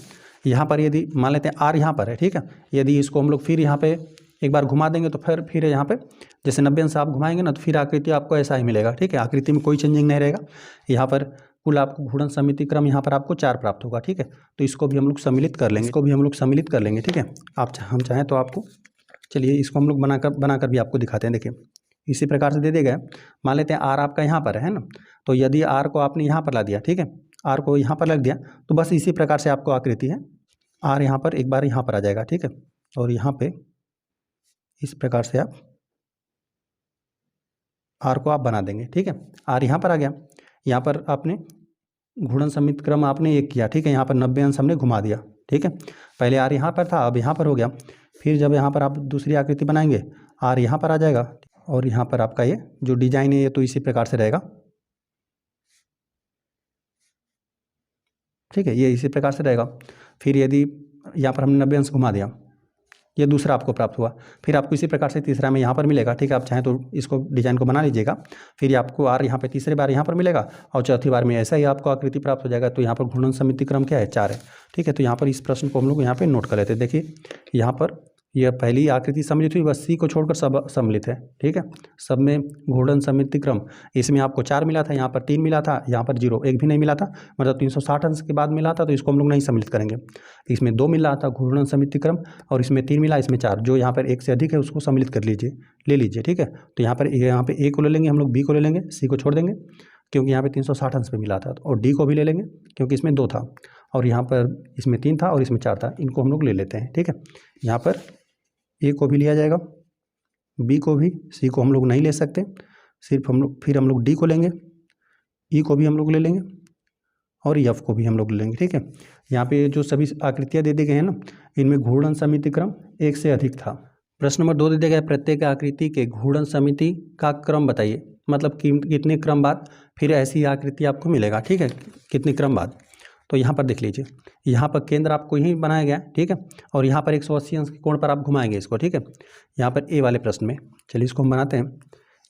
यहाँ पर यदि मान लेते हैं आर यहाँ पर है, ठीक है, यदि इसको हम लोग फिर यहाँ पे एक बार घुमा देंगे तो फिर यहाँ पे जैसे 90 अंश आप घुमाएंगे ना, तो फिर आकृति आपको ऐसा ही मिलेगा, ठीक है। आकृति में कोई चेंजिंग नहीं रहेगा। यहाँ पर कुल आपको घूर्णन सममिति क्रम यहाँ पर आपको 4 प्राप्त होगा, ठीक है। तो इसको भी हम लोग सम्मिलित कर लेंगे, ठीक है। हम चाहें तो आपको, चलिए इसको हम लोग बनाकर भी आपको दिखाते हैं। देखिए इसी प्रकार से दे दिया गया, मान लेते हैं आर आपका यहाँ पर है ना, तो यदि आर को आपने यहाँ पर ला दिया, ठीक है, आर को यहाँ पर लग दिया, तो बस इसी प्रकार से आपको आकृति है, आर यहाँ पर एक बार यहाँ पर आ जाएगा, ठीक है, और यहाँ पे इस प्रकार से आप आर को आप बना देंगे, ठीक है। आर यहाँ पर आ गया, यहाँ पर आपने घूर्णन सममित क्रम आपने एक किया, ठीक है, यहाँ पर 90 अंश हमने घुमा दिया, ठीक है। पहले आर यहाँ पर था, अब यहाँ पर हो गया। फिर जब यहाँ पर आप दूसरी आकृति बनाएंगे, आर यहाँ पर आ जाएगा, और यहाँ पर आपका ये जो डिजाइन है ये तो इसी प्रकार से रहेगा, ठीक है, ये इसी प्रकार से रहेगा। फिर यदि यहाँ पर हमने 90 अंश घुमा दिया, ये दूसरा आपको प्राप्त हुआ। फिर आपको इसी प्रकार से तीसरा में यहाँ पर मिलेगा, ठीक है। आप चाहें तो इसको डिजाइन को बना लीजिएगा। फिर आपको आर यहाँ पे तीसरी बार यहाँ पर मिलेगा, और चौथी बार में ऐसा ही आपको आकृति प्राप्त हो जाएगा। तो यहाँ पर घूर्णन सममिति क्रम क्या है, 4 है, ठीक है। तो यहाँ पर इस प्रश्न को हम लोग यहाँ पे नोट कर लेते हैं। देखिए यहाँ पर यह पहली आकृति सम्मिलित हुई, बस सी को छोड़कर सब सम्मिलित है, ठीक है। सब में घूर्णन सममिति क्रम, इसमें आपको 4 मिला था, यहाँ पर 3 मिला था, यहाँ पर 0 एक भी नहीं मिला था, मतलब 360 अंश के बाद मिला था, तो इसको हम लोग नहीं सम्मिलित करेंगे। इसमें 2 मिल रहा था घूर्णन सममिति क्रम, और इसमें 3 मिला, इसमें 4, जो यहाँ पर 1 से अधिक है उसको सम्मिलित कर लीजिए, ले लीजिए, ठीक है। तो यहाँ पे ए को ले लेंगे हम लोग, बी को ले लेंगे, सी को छोड़ देंगे क्योंकि यहाँ पे 360 अंश पे मिला था, और डी को भी ले लेंगे क्योंकि इसमें 2 था, और यहाँ पर इसमें 3 था और इसमें 4 था, इनको हम लोग ले लेते हैं, ठीक है। यहाँ पर ए को भी लिया जाएगा, बी को भी, सी को हम लोग नहीं ले सकते, सिर्फ फिर हम लोग डी को लेंगे, ई को भी हम लोग ले लेंगे, और एफ को भी हम लोग ले लेंगे, ठीक है। यहाँ पे जो सभी आकृतियाँ दे दी गई हैं ना, इनमें घूर्णन सममिति क्रम 1 से अधिक था। प्रश्न नंबर 2 दे दिया गया, प्रत्येक आकृति के घूर्णन समिति का क्रम बताइए, मतलब कितने क्रम बाद फिर ऐसी आकृति आपको मिलेगा, ठीक है, कितने क्रम बाद। तो यहाँ पर देख लीजिए, यहाँ पर केंद्र आपको यहीं बनाया गया, ठीक है, और यहाँ पर 180 अंश के कोण पर आप घुमाएंगे इसको, ठीक है। यहाँ पर ए वाले प्रश्न में, चलिए इसको हम बनाते हैं।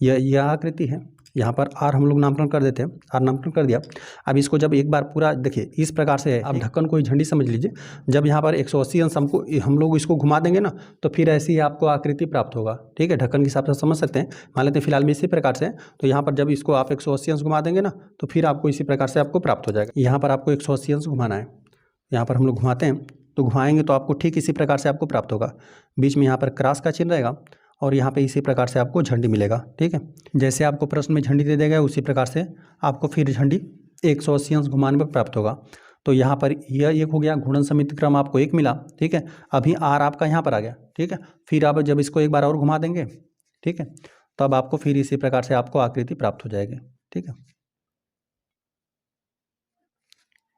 यह आकृति है, यहाँ पर आर हम लोग नामकरण कर देते हैं, आर नामकरण कर दिया। अब इसको जब एक बार पूरा देखिए इस प्रकार से है, आप ढक्कन को ही झंडी समझ लीजिए। जब यहाँ पर 180 अंश हम लोग इसको घुमा देंगे ना, तो फिर ऐसी आपको आकृति प्राप्त होगा, ठीक है। ढक्कन के हिसाब से समझ सकते हैं, मान लेते हैं फिलहाल में इसी प्रकार से। तो यहाँ पर जब इसको आप 180 अंश घुमा देंगे ना, तो फिर आपको इसी प्रकार से आपको प्राप्त हो जाएगा। यहाँ पर आपको 180 अंश घुमाना है, यहाँ पर हम लोग घुमाते हैं, तो घुमाएंगे तो आपको ठीक इसी प्रकार से आपको प्राप्त होगा। बीच में यहाँ पर क्रॉस का चिन्ह रहेगा, और यहाँ पे इसी प्रकार से आपको झंडी मिलेगा, ठीक है। जैसे आपको प्रश्न में झंडी दे देगा, उसी प्रकार से आपको फिर झंडी 180 अंश घुमाने पर प्राप्त होगा। तो यहाँ पर यह एक हो गया, घूर्णन समिति क्रम आपको 1 मिला, ठीक है। अभी आर आपका यहाँ पर आ गया, ठीक है। फिर आप जब इसको एक बार और घुमा देंगे, ठीक है, तब आपको फिर इसी प्रकार से आपको आकृति प्राप्त हो जाएगी, ठीक है।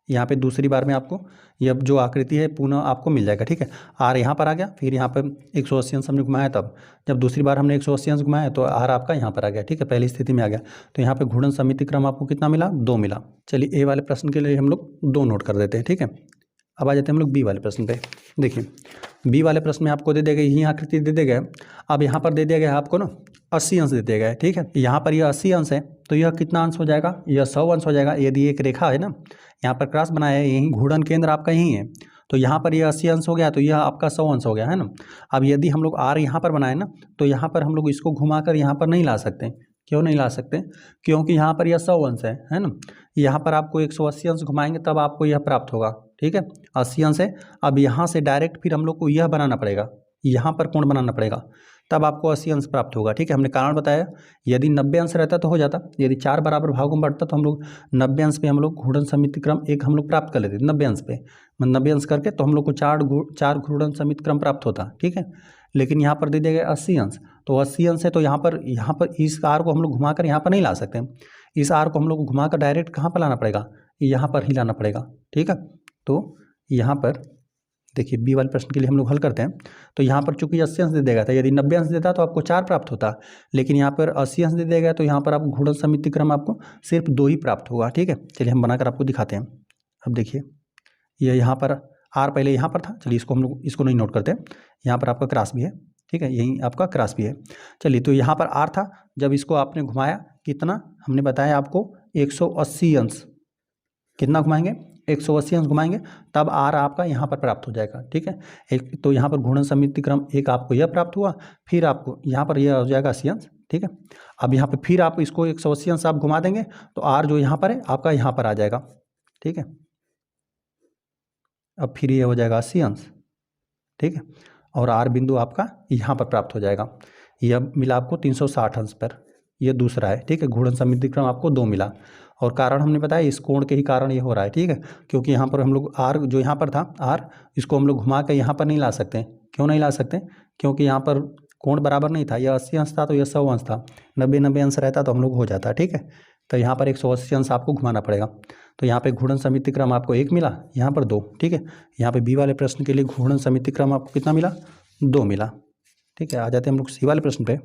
यहाँ पे दूसरी बार में आपको यह जो आकृति है पुनः आपको मिल जाएगा, ठीक है। आर यहाँ पर आ गया, फिर यहाँ पर 180 अंश हमने घुमाया, तब जब दूसरी बार हमने 180 अंश घुमाया तो आर आपका यहाँ पर आ गया, ठीक है, पहली स्थिति में आ गया। तो यहाँ पे घूर्णन समिति क्रम आपको कितना मिला, 2 मिला। चलिए ए वाले प्रश्न के लिए हम लोग 2 नोट कर देते हैं, ठीक है। अब आ जाते हैं हम लोग बी वाले प्रश्न पे। देखिए बी वाले प्रश्न में आपको दे दिया गया, यही आकृति दे दिया गया। अब यहाँ पर दे दिया गया आपको ना 80 अंश दे दिया गया है, ठीक है। यहाँ पर यह 80 अंश है, तो यह कितना अंश हो जाएगा, यह 100 अंश हो जाएगा। यदि एक रेखा है ना, यहाँ पर क्रॉस बनाया है, यही घूर्णन केंद्र आपका यही है, तो यहाँ पर यह 80 अंश हो गया, तो यह आपका 100 अंश हो गया, है ना। अब यदि हम लोग आर यहाँ पर बनाए ना, तो यहाँ पर हम लोग इसको घुमाकर यहाँ पर नहीं ला सकते। क्यों नहीं ला सकते, क्योंकि यहाँ पर यह 100 अंश है ना। यहाँ पर आपको 180 अंश घुमाएंगे तब आपको यह प्राप्त होगा, ठीक है, 80 अंश है। अब यहाँ से डायरेक्ट फिर हम लोग को यह बनाना पड़ेगा, यहाँ पर कोण बनाना पड़ेगा, तब आपको 80 अंश प्राप्त होगा। ठीक है, हमने कारण बताया, यदि 90 अंश रहता तो हो जाता, यदि 4 बराबर भागों में बढ़ता तो हम लोग 90 अंश पे हम लोग घूर्णन समिति क्रम एक हम लोग प्राप्त कर लेते 90 अंश पे, 90 अंश करके तो हम लोग को 4 घूर्णन समिति क्रम प्राप्त होता। ठीक है, लेकिन यहाँ पर दे दिया गया 80 अंश, तो 80 अंश है तो यहाँ पर इस आर को हम लोग घुमाकर यहाँ पर नहीं ला सकते, इस आर को हम लोग को घुमाकर डायरेक्ट कहाँ पर लाना पड़ेगा, यहाँ पर ही लाना पड़ेगा। ठीक है, तो यहाँ पर देखिए बी वाले प्रश्न के लिए हम लोग हल करते हैं, तो यहाँ पर चूंकि 80 अंश दे देगा था, यदि 90 अंश देता तो आपको 4 प्राप्त होता, लेकिन यहाँ पर 80 अंश दे देगा तो यहाँ पर आपको घूर्णन समिति क्रम आपको सिर्फ 2 ही प्राप्त होगा। ठीक है, चलिए हम बनाकर आपको दिखाते हैं। अब देखिए ये यहाँ पर आर पहले यहाँ पर था, चलिए इसको हम लोग इसको नहीं नोट करते, यहाँ पर आपका क्रॉस भी है। ठीक है, यही आपका क्रॉस भी है। चलिए तो यहाँ पर आर था, जब इसको आपने घुमाया कितना, हमने बताया आपको 180 अंश, कितना घुमाएंगे 180 अंश घुमाएंगे, तब आर आपका यहाँ पर प्राप्त हो जाएगा। ठीक है, एक तो यहाँ पर घूर्णन समिति क्रम एक आपको यह प्राप्त हुआ, फिर आपको यहाँ पर यह हो जाएगा 80 अंश। ठीक है, अब यहाँ पे फिर आप इसको 180 अंश आप घुमा देंगे तो आर जो यहाँ पर है आपका यहाँ पर आ जाएगा। ठीक है, अब फिर ये हो जाएगा 80 अंश। ठीक है, और आर बिंदु आपका यहाँ पर प्राप्त हो जाएगा, यह मिला आपको 360 अंश पर, यह दूसरा है। ठीक है, घूर्णन समिति क्रम आपको 2 मिला, और कारण हमने बताया इस कोण के ही कारण ये हो रहा है। ठीक है, क्योंकि यहाँ पर हम लोग आर जो यहाँ पर था आर, इसको हम लोग घुमा के यहाँ पर नहीं ला सकते। क्यों नहीं ला सकते, क्योंकि यहाँ पर कोण बराबर नहीं था, यह 80 अंश था तो यह 100 अंश था, 90 अंश रहता तो हम लोग हो जाता। ठीक है, तो यहाँ पर 180 अंश आपको घुमाना पड़ेगा, तो यहाँ पे घूर्णन समिति क्रम आपको 1 मिला, यहाँ पर 2। ठीक है, यहाँ पे बी वाले प्रश्न के लिए घूर्णन समिति क्रम आपको कितना मिला, 2 मिला। ठीक है, आ जाते हैं हम लोग सी वाले प्रश्न पे।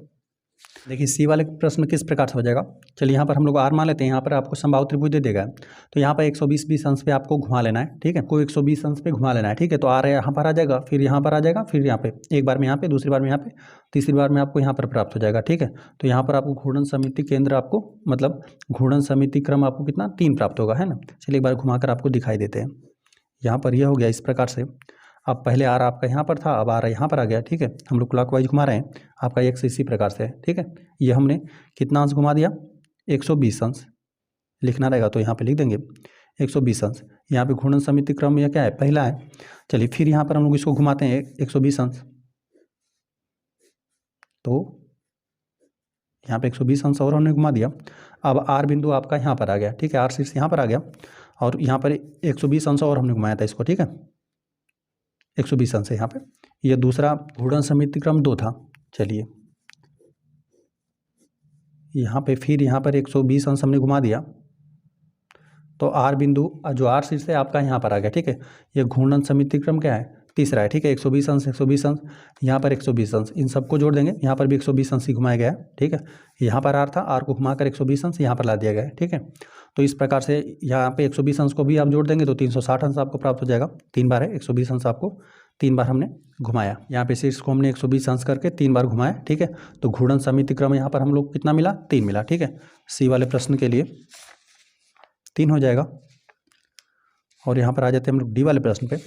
देखिए सी वाले प्रश्न किस प्रकार से हो जाएगा, चलिए यहाँ पर हम लोग आर मान लेते हैं, यहाँ पर आपको समबाहु त्रिभुज दे देगा, तो यहाँ पर 120 अंश पे आपको घुमा लेना है। ठीक है, कोई 120 अंश पे घुमा लेना है। ठीक है, तो आर यहाँ पर आ जाएगा, फिर यहाँ पर आ जाएगा, फिर यहाँ पे एक बार में यहाँ पे, दूसरी बार में यहाँ पे, तीसरी बार में आपको यहाँ पर प्राप्त हो जाएगा। ठीक है, तो यहाँ पर आपको घूर्णन समिति केंद्र आपको मतलब घूर्णन समिति क्रम आपको कितना 3 प्राप्त होगा, है ना। चलिए एक बार घुमाकर आपको दिखाई देते हैं। यहाँ पर यह हो गया इस प्रकार से, अब पहले आर आपका यहाँ पर था, अब आर यहाँ पर आ गया। ठीक है, हम लोग क्लॉकवाइज घुमा रहे हैं, आपका एक से इसी प्रकार से है। ठीक है, ये हमने कितना अंश घुमा दिया, 120 अंश लिखना रहेगा तो यहाँ पे लिख देंगे 120 अंश। यहाँ पे घूर्णन समिति क्रम यह क्या है, पहला है। चलिए फिर यहाँ पर हम लोग इसको घुमाते हैं 120 अंश, तो यहाँ पे 120 अंश और हमने घुमा दिया। अब आर बिंदु आपका यहाँ पर आ गया। ठीक है, आर शीर्ष यहाँ पर आ गया, और यहाँ पर 120 अंश और हमने घुमाया था इसको। ठीक है, 120 अंश है यहाँ पे, ये दूसरा घूर्णन समिति क्रम 2 था। चलिए यहाँ पे फिर यहाँ पर 120 अंश हमने घुमा दिया, तो आर बिंदु जो आर शीर्ष है आपका यहाँ पर आ गया। ठीक है, ये घूर्णन समिति क्रम क्या है, तीसरा है। ठीक है, 120 अंश 120 अंश, यहाँ पर 120 अंश, इन सबको जोड़ देंगे, यहाँ पर भी 120 अंश ही घुमाया गया है। ठीक है, यहाँ पर आर था, आर को घुमाकर 120 अंश यहाँ पर ला दिया गया है। ठीक है, तो इस प्रकार से यहाँ पे 120 अंश को भी आप जोड़ देंगे तो 360 अंश आपको प्राप्त हो जाएगा। 3 बार है 120 अंश, आपको 3 बार हमने घुमाया, यहाँ पे शीर्ष को हमने 120 अंश करके 3 बार घुमाया। ठीक है, तो घूर्णन समिति क्रम यहाँ पर हम लोग कितना मिला, 3 मिला। ठीक है, सी वाले प्रश्न के लिए 3 हो जाएगा। और यहाँ पर आ जाते हैं हम लोग डी वाले प्रश्न पे।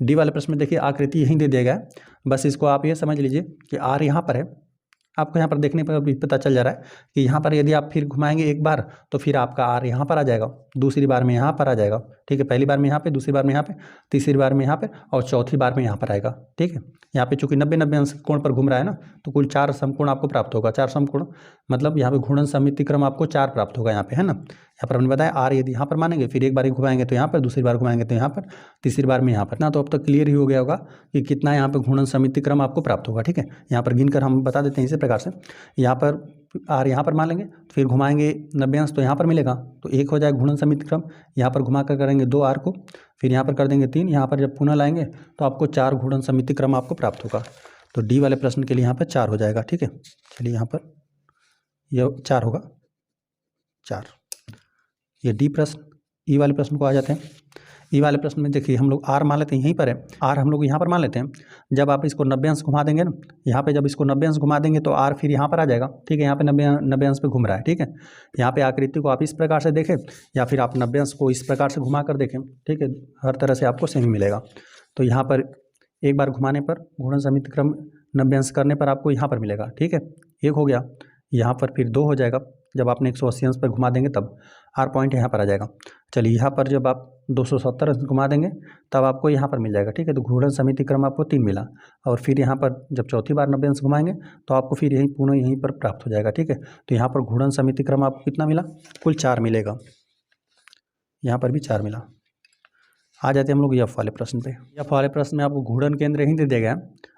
डी वाले प्रश्न में देखिए आकृति यहीं दे दिया गया है, बस इसको आप ये समझ लीजिए कि आर यहाँ पर है, आपको यहाँ पर देखने पर भी पता चल जा रहा है कि यहाँ पर यदि आप फिर घुमाएंगे एक बार तो फिर आपका आर यहाँ पर आ जाएगा, दूसरी बार में यहाँ पर आ जाएगा। ठीक है, पहली बार में यहाँ पे, दूसरी बार में यहाँ पे, तीसरी बार में यहाँ पे, और चौथी बार में यहाँ पर आएगा। ठीक है, यहाँ पे चूंकि 90 अंश कोण पर घूम रहा है ना, तो कुल 4 समकोण आपको प्राप्त होगा। 4 समकोण मतलब यहाँ पे घूर्णन समिति क्रम आपको 4 प्राप्त होगा यहाँ पे, है ना। यहाँ पर हमने बताया आर यदि यहाँ पर मानेंगे, फिर एक बार ही घुमाएंगे तो यहाँ पर, दूसरी बार घुमाएंगे तो यहाँ पर, तीसरी बार में यहाँ पर ना। तो अब तक क्लियर ही हो गया होगा कि कितना यहाँ पर घूर्णन समिति क्रम आपको प्राप्त होगा। ठीक है, यहाँ पर गिनकर हम बता देते हैं इसी प्रकार से, यहाँ पर आर यहाँ पर मान लेंगे, फिर घुमाएंगे 90 अंश तो यहाँ पर मिलेगा, तो 1 हो जाएगा घूर्णन समिति क्रम। यहाँ पर घुमा कर करेंगे 2 आर को, फिर यहाँ पर कर देंगे 3, यहाँ पर जब पुनः लाएंगे तो आपको 4 घूर्णन समिति क्रम आपको प्राप्त होगा। तो डी वाले प्रश्न के लिए यहाँ पर 4 हो जाएगा। ठीक है, चलिए यहाँ पर यह 4 होगा, 4 ये डी प्रश्न। ई वाले प्रश्न को आ जाते हैं। ई वाले प्रश्न में देखिए हम लोग आर मान लेते हैं, यहीं पर है आर, हम लोग यहाँ पर मान लेते हैं। जब आप इसको 90 अंश घुमा देंगे ना, यहाँ पे जब इसको 90 अंश घुमा देंगे तो आर फिर यहाँ पर आ जाएगा। ठीक है, यहाँ पे 90 अंश पे घूम रहा है। ठीक है, यहाँ पे आकृति को आप इस प्रकार से देखें या फिर आप 90 अंश को इस प्रकार से घुमा कर देखें। ठीक है, हर तरह से आपको सही मिलेगा। तो यहाँ पर एक बार घुमाने पर घूर्णन समिति क्रम 90 अंश करने पर आपको यहाँ पर मिलेगा। ठीक है, 1 हो गया, यहाँ पर फिर 2 हो जाएगा, जब आपने 180 अंश पर घुमा देंगे तब आर पॉइंट यहाँ पर आ जाएगा। चलिए यहाँ पर जब आप 270 अंश घुमा देंगे तब आपको यहाँ पर मिल जाएगा, ठीक है। तो घूर्णन समिति क्रम आपको 3 मिला, और फिर यहाँ पर जब चौथी बार 90 अंश घुमाएंगे तो आपको फिर यहीं पुनः यहीं पर प्राप्त हो जाएगा, ठीक है। तो यहाँ पर घूर्णन समिति क्रम आपको कितना मिला, कुल 4 मिलेगा, यहाँ पर भी 4 मिला। आ जाते हैं हम लोग एफ वाले प्रश्न पे। एफ वाले प्रश्न में आपको घूर्णन केंद्र ही दे दिया गया।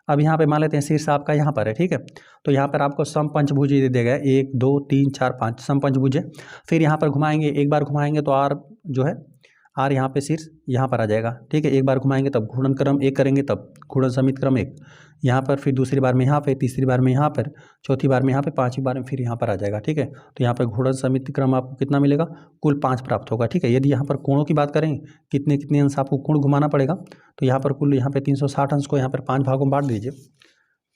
अब यहाँ पे मान लेते हैं शीर्ष आपका यहाँ पर है, ठीक है। तो यहाँ पर आपको समपंचभुज दे दिया गया, 1 2 3 4 5 समपंचभुज है। फिर यहाँ पर घुमाएंगे, एक बार घुमाएंगे तो आर जो है आर यहाँ पे शीर्ष यहाँ पर आ जाएगा, ठीक है। एक बार घुमाएंगे तब घूर्णन क्रम 1 करेंगे तब घूर्णन समिति क्रम 1 यहाँ पर, फिर दूसरी बार में यहाँ पे, तीसरी बार में यहाँ पर, चौथी बार में यहाँ पे, पांचवी बार में फिर यहाँ पर आ जाएगा, ठीक है। तो यहाँ पर घूर्णन समिति क्रम आपको कितना मिलेगा, कुल 5 प्राप्त होगा, ठीक है। यदि यहाँ पर कोणों की बात करें कितने कितने अंश आपको कोण घुमाना पड़ेगा, तो यहाँ पर कुल यहाँ पे 360 अंश को यहाँ पर 5 भागों में बांट दीजिए,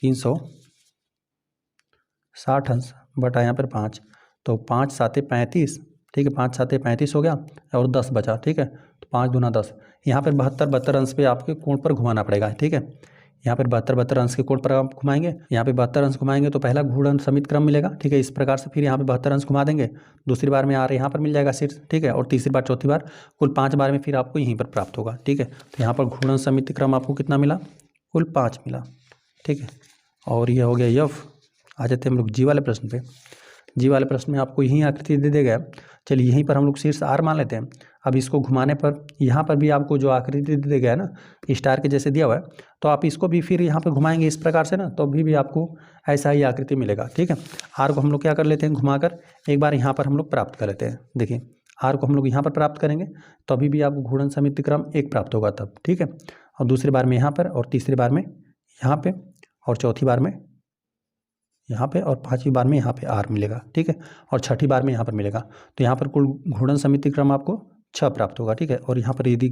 360 अंश बटा यहाँ पर 5, तो 5 7 35, ठीक है। 5 7 35 हो गया और 10 बचा, ठीक है। तो 5 दूना 10, यहाँ पर 72 अंश पे आपके कोण पर घुमाना पड़ेगा, ठीक है। यहाँ पर 72 अंश के कोण पर आप घुमाएंगे, यहाँ पे 72 अंश घुमाएंगे तो पहला घूर्णन समिति क्रम मिलेगा, ठीक है। इस प्रकार से फिर यहाँ पे 72 अंश घुमा देंगे, दूसरी बार में आर यहाँ पर मिल जाएगा शीर्ष, ठीक है। और तीसरी बार चौथी बार कुल 5 बार में फिर आपको यहीं पर प्राप्त होगा, ठीक है। तो यहाँ पर घूर्णन समिति क्रम आपको कितना मिला, कुल 5 मिला, ठीक है। और ये हो गया एफ। आ जाते हैं हम लोग जी वाले प्रश्न पे। जी वाले प्रश्न में आपको यही आकृति दे दिया गया। चलिए यहीं पर हम लोग शीर्ष आर मान लेते हैं। अब इसको घुमाने पर यहाँ पर भी आपको जो आकृति दे दिया गया है ना, स्टार के जैसे दिया हुआ है, तो आप इसको भी फिर यहाँ पे घुमाएंगे इस प्रकार से ना, तो भी आपको ऐसा ही आकृति मिलेगा, ठीक है। आर को हम लोग क्या कर लेते हैं, घुमाकर एक बार यहाँ पर हम लोग प्राप्त कर लेते हैं। देखिए आर को हम लोग यहाँ पर प्राप्त करेंगे तो अभी भी आपको घूर्णन समिति क्रम 1 प्राप्त होगा तब, ठीक है। और दूसरी बार में यहाँ पर, और तीसरी बार में यहाँ पे, और चौथी बार में यहाँ पे, और पांचवी बार में यहाँ पे आर मिलेगा, ठीक है। और छठी बार में यहाँ पर मिलेगा। तो यहाँ पर कुल घूर्णन समिति क्रम आपको 6 प्राप्त होगा, ठीक है। और यहाँ पर यदि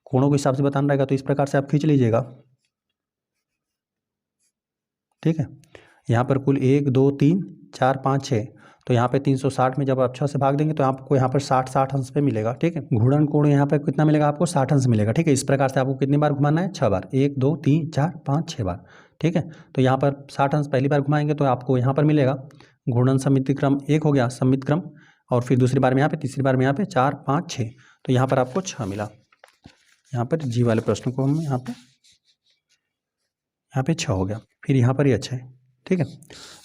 कोणों के हिसाब से बताना रहेगा तो इस प्रकार से आप खींच लीजिएगा, ठीक है। यहाँ पर कुल 1 2 3 4 5 6, तो यहाँ पे 360 में जब आप 6 से भाग देंगे तो आपको यहाँ पर 60 अंश पे मिलेगा, ठीक है। घूर्णन कोण यहाँ पे कितना मिलेगा, आपको 60 अंश मिलेगा, ठीक है। इस प्रकार से आपको कितनी बार घुमाना है, 6 बार, 1 2 3 4 5 6 बार, ठीक है। तो यहाँ पर 60 अंश पहली बार घुमाएंगे तो आपको यहाँ पर मिलेगा घूर्णन समिति क्रम 1 हो गया समिति क्रम, और फिर दूसरी बार में यहाँ पे, तीसरी बार में यहाँ पे 4 5 6, तो यहाँ पर आपको 6 मिला। यहाँ पर जी वाले प्रश्न को हम यहाँ पे 6 हो गया। फिर यहाँ पर एच है, ठीक है।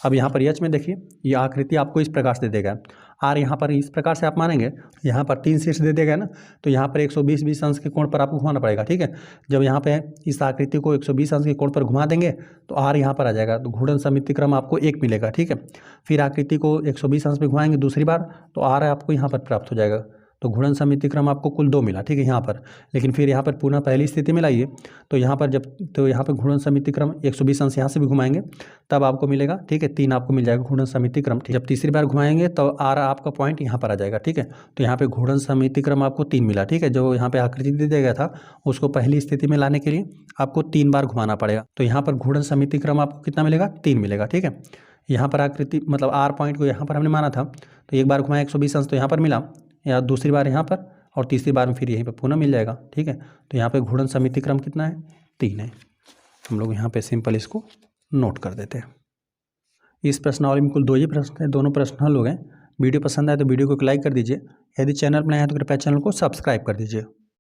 अब यहाँ पर एच में देखिए ये आकृति आपको इस प्रकार से दे देगा। आर यहाँ पर इस प्रकार से आप मानेंगे, यहाँ पर 3 शीर्ष दे देगा ना, तो यहाँ पर 120 अंश के कोण पर आपको घुमाना पड़ेगा, ठीक है। जब यहाँ पे इस आकृति को 120 अंश के कोण पर घुमा देंगे तो आर यहाँ पर आ जाएगा, तो घूर्णन समिति क्रम आपको 1 मिलेगा, ठीक है। फिर आकृति को 120 अंश पे घुमाएंगे दूसरी बार तो आर आपको यहाँ पर प्राप्त हो जाएगा, तो घूर्णन समिति क्रम आपको कुल 2 मिला, ठीक है यहाँ पर। लेकिन फिर यहाँ पर पुनः पहली स्थिति में लाइए, तो यहाँ पर यहाँ पर घूर्णन समिति क्रम 120 अंश यहाँ से भी घुमाएंगे तब आपको मिलेगा, ठीक है। 3 आपको मिल जाएगा घूर्णन समिति क्रम। जब तीसरी बार घुमाएंगे तो आर आपका पॉइंट यहाँ पर आ जाएगा, ठीक है। तो यहाँ पे घूर्णन समिति क्रम आपको 3 मिला, ठीक है। जो यहाँ पे आकृति दे दिया गया था उसको पहली स्थिति में लाने के लिए आपको 3 बार घुमाना पड़ेगा। तो यहाँ पर घूर्णन समिति क्रम आपको कितना मिलेगा, 3 मिलेगा, ठीक है। यहाँ पर आकृति मतलब आर पॉइंट को यहाँ पर हमने माना था, तो एक बार घुमाया 120 अंश तो यहाँ पर मिला, या दूसरी बार यहाँ पर, और तीसरी बार में फिर यहीं पर पुनः मिल जाएगा, ठीक है। तो यहाँ पे घूर्णन समिति क्रम कितना है, 3 है। हम लोग यहाँ पे सिंपल इसको नोट कर देते हैं। इस प्रश्नावली में कुल 2 ही प्रश्न हैं, दोनों प्रश्न हल हो गए। वीडियो पसंद आए तो वीडियो को लाइक कर दीजिए, यदि चैनल पर नया है तो कृपया चैनल को सब्सक्राइब कर दीजिए।